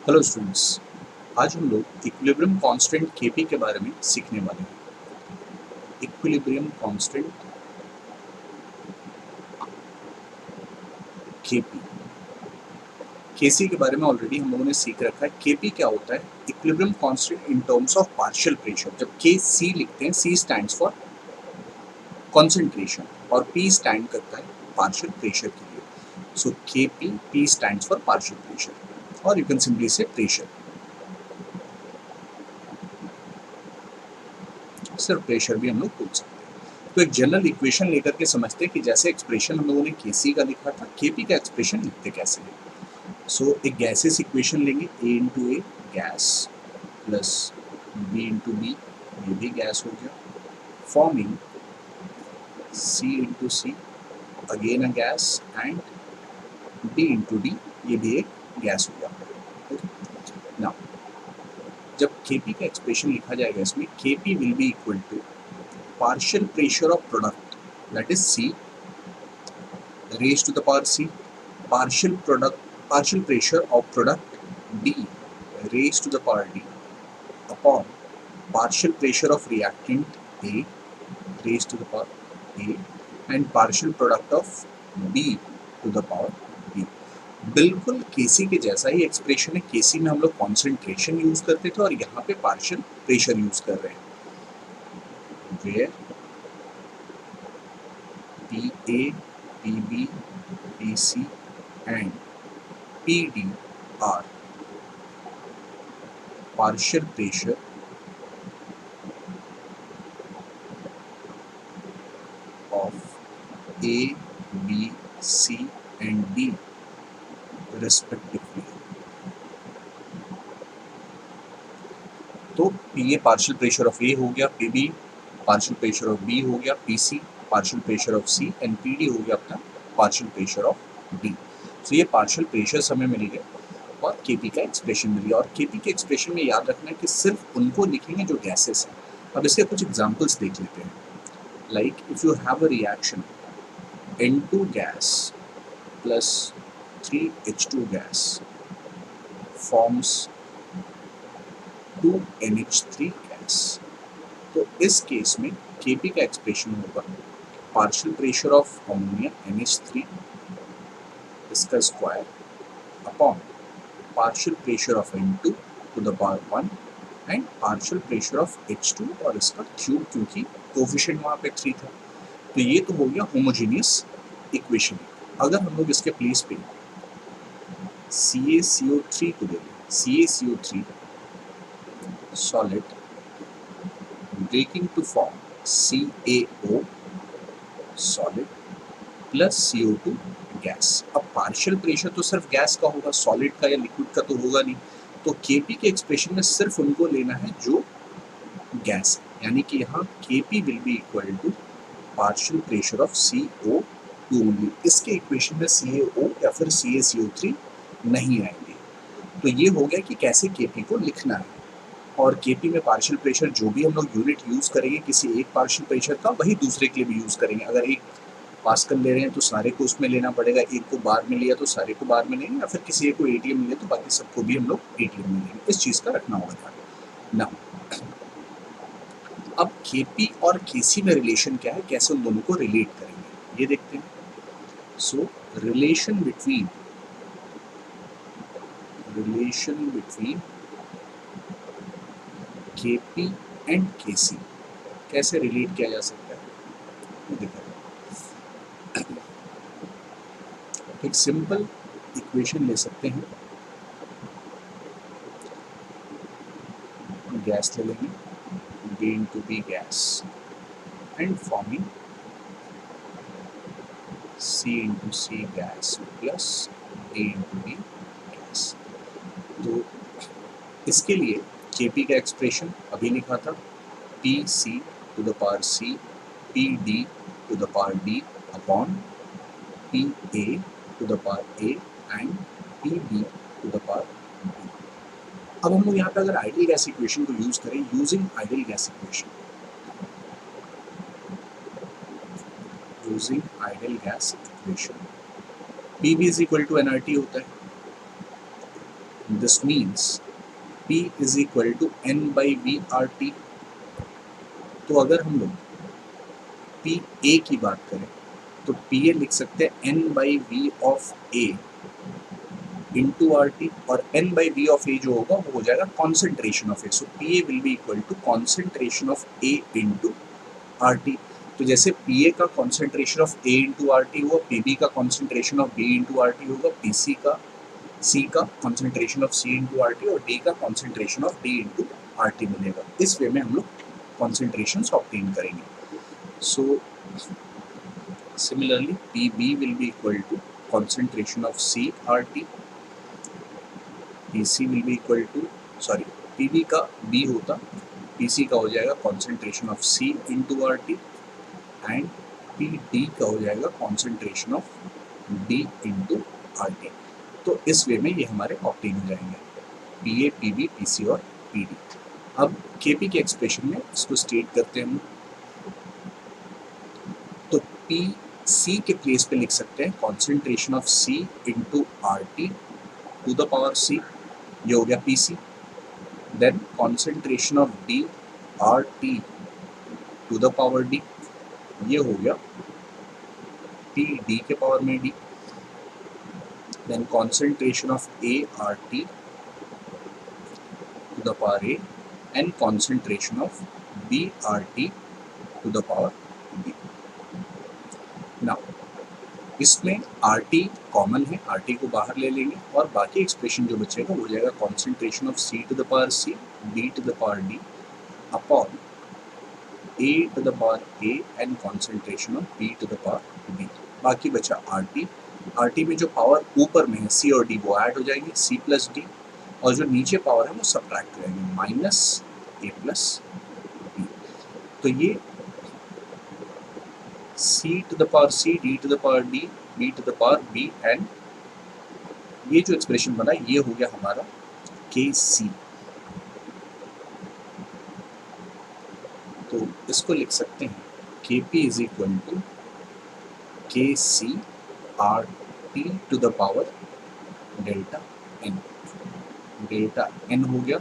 Hello students, आज हम लोग इक्विलिब्रियम कांस्टेंट केपी के बारे में सीखने वाले हैं। इक्विलिब्रियम कांस्टेंट केपी, केसी के बारे में ऑलरेडी हम लोगों ने सीख रखा है। केपी क्या होता है? Equilibrium constant in terms of partial pressure. जब के सी लिखते हैं, सी स्टैंड्स फॉर कॉन्सेंट्रेशन और पी स्टैंड करता है पार्शियल प्रेशर के लिए। So KP, P stands for partial pressure और you can simply say pressure, सिर्फ प्रेशर भी हम लोग बोल सकते हैं। तो एक जनरल इक्वेशन लेकर के समझते हैं कि जैसे एक्सप्रेशन हम लोगों ने केसी का लिखा था, केपी का एक्सप्रेशन लिखते कैसे हैं। सो एक गैसेस इक्वेशन लेंगे, A into A gas plus B into B, ये भी गैस हो गया, forming C into C, again a gas, and D into D, ये भी एक गैस हो गया। ओके, नाउ जब केपी का एक्सप्रेशन लिखा जाएगा, इसमें KP will be equal to partial pressure of product, that is C raised to the power C, partial pressure of product D raised to the power D upon partial pressure of reactant A raised to the power A and partial product of B to the power B। बिल्कुल केसी के जैसा ही expression है। केसी में हम लोग concentration use करते थे और यहाँ पे पार्शियल प्रेशर यूज कर रहे हैं। Where PA, PB, PC and PD are partial pressure of A, B, C and D respectively। तो PA partial pressure of A हो गया, PB partial pressure of B हो गया, PC partial pressure of C and PD हो गया अपना partial pressure of D। तो ये पार्शियल प्रेशर हमें मिल गए और केपी का एक्सप्रेशन मिल गया। और केपी के एक्सप्रेशन में याद रखना है कि सिर्फ उनको लिखेंगे जो गैसेस हैं। अब इसके कुछ एग्जांपल्स देख लेते हैं। Like if you have a reaction N2 gas plus 3H2 gas forms 2NH3 gas, तो इस केस में केपी का एक्सप्रेशन होगा partial pressure of ammonia NH3 इसका square upon partial pressure of N2 to the power 1 and partial pressure of H2 और इसका cube, क्योंकि coefficient वहाँ पे 3 था। तो ये तो हो गया होमोजेनियस इक्वेशन। अगर हम लोग इसके प्लेस पे CaCO3 को ले लें, CaCO3 solid breaking to form CaO solid plus CO2 gas. अब पार्शियल प्रेशर तो सिर्फ गैस का होगा, सॉलिड का या लिक्विड का तो होगा नहीं। तो केपी के एक्सप्रेशन में सिर्फ उनको लेना है जो गैस है, यानी कि यहाँ KP will be equal to partial pressure of CO2 only. इसके इक्वेशन में CaO या फिर CaCO3 नहीं आएंगे। तो ये हो गया कि कैसे केपी को लिखना है। और केपी में पार्शियल प्रेशर जो भी हम लोग यूनिट यूज करेंगे किसी एक पार्शियल प्रेशर का, वही दूसरे के लिए भी यूज करेंगे। अगर एक पास्कल ले रहे हैं तो सारे को उसमें लेना पड़ेगा, एक को बार में लिया तो सारे को बार में लेंगे, या फिर किसी एक को एटीएम मिले तो बाकी सबको भी हम लोग एटीएम में लेंगे। इस चीज का रखना होगा ध्यान। नाउ अब केपी और केसी में रिलेशन क्या है, कैसे उन दोनों को रिलेट करेंगे ये देखते हैं। So relation between KP and KC कैसे रिलेट किया जा सकता है ये देखो। एक सिंपल इक्वेशन ले सकते हैं, गैस ले लेंगे, B into B gas and forming C into C gas plus D into D gas। तो इसके लिए Kp का एक्सप्रेशन अभी लिखा था, PC to the power C PD to the power D upon PA to the power A and PB to the power B। अब हम लोग यहाँ पे अगर आइडियल गैस इक्वेशन को यूज करें, using ideal gas equation, PB is equal to nRT होता है, this means P is equal to N by V R T. तो अगर हम लोग पी ए की बात करें तो पी ए लिख सकते हैं N by V of A into R T, और N by V of A जो होगा वो हो जाएगा concentration of A. So P A will be equal to concentration of A into R T. तो जैसे पी ए का concentration of A into R T हुआ, पी बी का concentration of B into R T होगा, P C का C का concentration of C into R T, और D का concentration of D into R T मिलेगा। इस वे में हम लोग कॉन्सेंट्रेशन ऑब्टेन करेंगे। So similarly P B will be equal to concentration of C R T, P C will be equal to, sorry P B का B होता, P C का हो जाएगा concentration of C into R T, and P D का हो जाएगा concentration of D into R T. तो इस वे में ये हमारे ऑब्टेन हो जाएंगे, P A, P B, P C और पी डी। अब के पी के एक्सप्रेशन में इसको स्टेट करते हैं हम। तो पी सी के प्लेस पे लिख सकते हैं concentration of C into R T to the power C, ये हो गया P C. Then concentration of D R T to the power D, ये हो गया पी डी के पावर में डी। Then concentration of A R T to the power A, and concentration of B R T to the power B. Now इसमें R T common है, R T को बाहर ले लेंगे और बाकी एक्सप्रेशन जो बचेगा वो हो जाएगा concentration of C to the power C, D to the power D upon A to the power A, and concentration of B to the power B. बाकी बचा आर टी। आर टी में जो power ऊपर में है सी और D वो add हो जाएंगे, सी प्लस डी, और जो नीचे पावर है वो सब्ट्रैक्ट हो जाएंगे, माइनस ए प्लस बी। तो ये c to the power c, d to the power d, b to the power b, and ये जो एक्सप्रेशन बना ये हो गया हमारा kc। तो इसको लिख सकते हैं kp is equal to kc R T to the power delta n। Delta n हो गया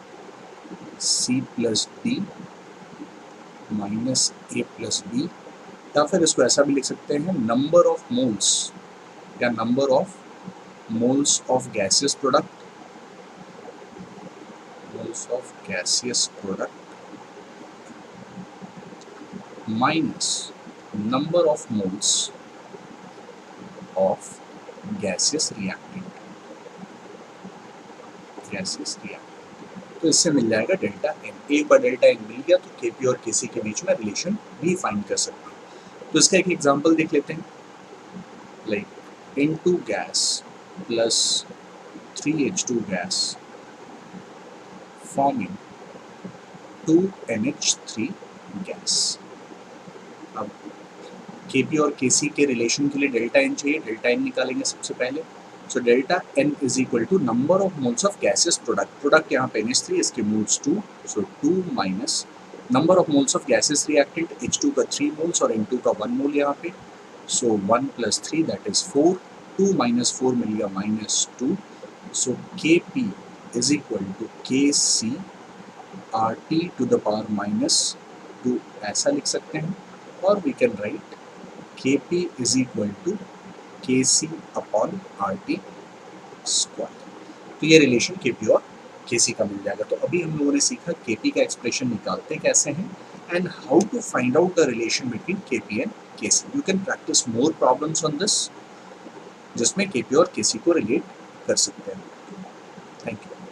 c plus D minus A plus B, या फिर इसको ऐसा भी लिख सकते हैं नंबर ऑफ मोल्स या number of moles of gaseous product, moles of gaseous product minus number of moles of gaseous reactant, gaseous reactant. तो इससे मिल जाएगा डेल्टा एन। एक बार डेल्टा एन मिल गया तो केपी और केसी के बीच में रिलेशन भी फाइंड कर सकते हैं। तो इसका एक एग्जांपल देख लेते हैं, like N2 gas plus 3H2 gas forming 2NH3 gas. अब Kp और Kc के रिलेशन के लिए डेल्टा एन चाहिए, डेल्टा एन निकालेंगे सबसे पहले। So delta N is equal to number of moles of gases product, product यहाँ पे NH3, इसके moles 2, so 2 minus number of moles of gases reactant, H2 का 3 मोल्स और N2 का 1 मोल यहाँ पे, so 1 plus 3 that is 4, 2 minus 4 मिल गया minus 2। So Kp is equal to Kc R T to the power minus 2, ऐसा लिख सकते हैं। और we can write Kp is equal to Kc upon R T square. तो ये रिलेशन Kp और Kc का मिल जाएगा। तो अभी हम लोगों ने सीखा Kp का एक्सप्रेशन निकालते कैसे हैं and how to find out the relation between Kp and Kc। You can practice more problems on this जिसमें Kp और Kc को रिलेट कर सकते हैं। Thank you.